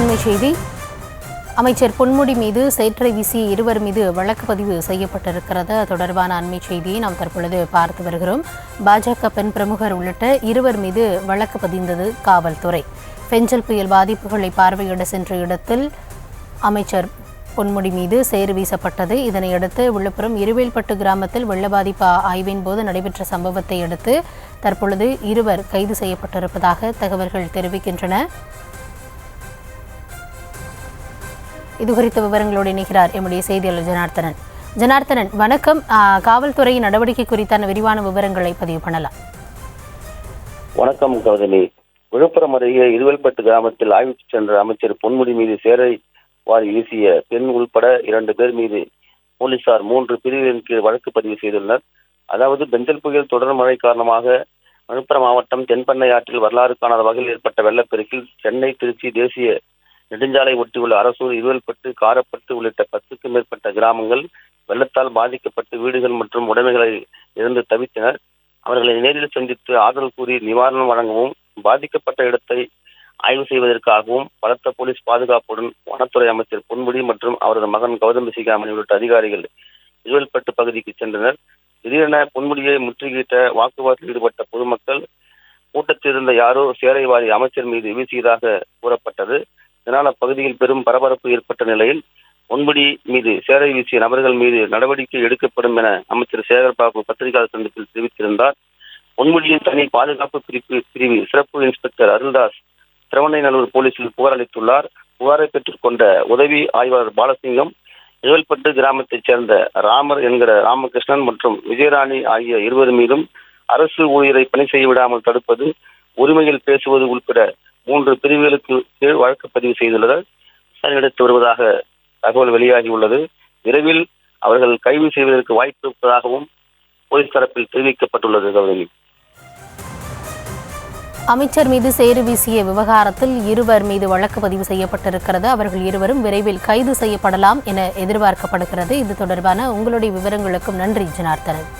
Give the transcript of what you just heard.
அண்மை செய்தி. அமைச்சர் பொன்முடி மீது சேற்றை வீசிய இருவர் மீது வழக்கு பதிவு செய்யப்பட்டிருக்கிறது. தொடர்பான அண்மை செய்தியை நாம் தற்பொழுது பார்த்து வருகிறோம். பாஜக பெண் பிரமுகர் உள்ளிட்ட இருவர் மீது வழக்கு பதிந்தது காவல்துறை. பெஞ்சல் புயல் பாதிப்புகளை பார்வையிட சென்ற இடத்தில் அமைச்சர் பொன்முடி மீது சேறு வீசப்பட்டது. இதனையடுத்து விழுப்புரம் இருவேல்பட்டு கிராமத்தில் வெள்ள பாதிப்பு ஆய்வின் போது நடைபெற்ற சம்பவத்தை அடுத்து தற்பொழுது இருவர் கைது செய்யப்பட்டிருப்பதாக தகவல்கள் தெரிவிக்கின்றன. இதுகுறித்த விவரங்களோடு இணைகிறார் எம்முடைய செய்தியாளர் ஜனார்த்தனன். ஜனார்த்தனன், வணக்கம். காவல்துறை நடவடிக்கை குறித்தான விரிவான விவரங்களை பதிவு பண்ணலாம். வணக்கம் கௌதமி. விழுப்புரம் அருகே இருவேல்பட்டு கிராமத்தில் ஆய்வுக்கு சென்ற அமைச்சர் பொன்முடி மீது சேரை வாரி வீசிய பெண் உள்பட 2 பேர் மீது போலீசார் 3 பிரிவுகளின் கீழ் வழக்கு பதிவு செய்துள்ளனர். அதாவது பெஞ்சல் புயல் தொடர் மழை காரணமாக விழுப்புரம் மாவட்டம் தென்பண்ணை ஆற்றில் வரலாறு காணாத வகையில் ஏற்பட்ட வெள்ளப்பெருக்கில் சென்னை திருச்சி தேசிய நெடுஞ்சாலை ஒட்டியுள்ள அரசூர், இருவேல்பட்டு, காரப்பட்டு உள்ளிட்ட 10க்கும் மேற்பட்ட கிராமங்கள் வெள்ளத்தால் பாதிக்கப்பட்டு வீடுகள் மற்றும் உடைமைகளை இழந்து தவித்தனர். அவர்களை நேரில் சந்தித்து ஆறுதல் கூறி நிவாரணம் வழங்கவும், பாதிக்கப்பட்ட இடத்தை ஆய்வு செய்வதற்காகவும் பலத்த போலீஸ் பாதுகாப்புடன் வனத்துறை அமைச்சர் பொன்முடி மற்றும் அவரது மகன் கௌதம் சிகாமணி உள்ளிட்ட அதிகாரிகள் இருவேல்பட்டு பகுதிக்கு சென்றனர். திடீரென பொன்முடியை முற்றுகையிட்ட வாக்குவாதத்தில் ஈடுபட்ட பொதுமக்கள் கூட்டத்தில் இருந்த யாரோ சேரை வாரி அமைச்சர் மீது வீசியதாக கூறப்பட்டது. இதனால் அப்பகுதியில் பெரும் பரபரப்பு ஏற்பட்ட நிலையில் பொன்முடி மீது சேரை வீசிய நபர்கள் மீது நடவடிக்கை எடுக்கப்படும் என அமைச்சர் சேகர்பாபு பத்திரிகையாளர் சந்திப்பில் தெரிவித்திருந்தார். பொன்முடியின் தனி பாதுகாப்பு பிரிவு சிறப்பு இன்ஸ்பெக்டர் அருள்தாஸ் திருவண்ணைநல்லூர் போலீசில் புகார் அளித்துள்ளார். புகாரை பெற்றுக் கொண்ட உதவி ஆய்வாளர் பாலசிங்கம் இருவேல்பட்டு கிராமத்தைச் சேர்ந்த ராமர் என்கிற ராமகிருஷ்ணன் மற்றும் விஜயராணி ஆகிய இருவர் மீதும் அரசு ஊழியரை பணி செய்ய விடாமல் தடுப்பது, உரிமையில் பேசுவது உள்பட 3 பிரிவுகளுக்கு கீழ் வழக்கு பதிவு செய்துள்ளனர். விசாரணை எடுத்து வருவதாக தகவல் வெளியாகியுள்ளது. விரைவில் அவர்கள் கைது செய்வதற்கு வாய்ப்பு இருப்பதாகவும் போலீஸ் தரப்பில் தெரிவிக்கப்பட்டுள்ளது. கௌதமி, அமைச்சர் மீது சேறு வீசிய விவகாரத்தில் இருவர் மீது வழக்கு பதிவு செய்யப்பட்டிருக்கிறது. அவர்கள் இருவரும் விரைவில் கைது செய்யப்படலாம் என எதிர்பார்க்கப்படுகிறது. இது தொடர்பான உங்களுடைய விவரங்களுக்கும் நன்றி ஜனார்த்தனன்.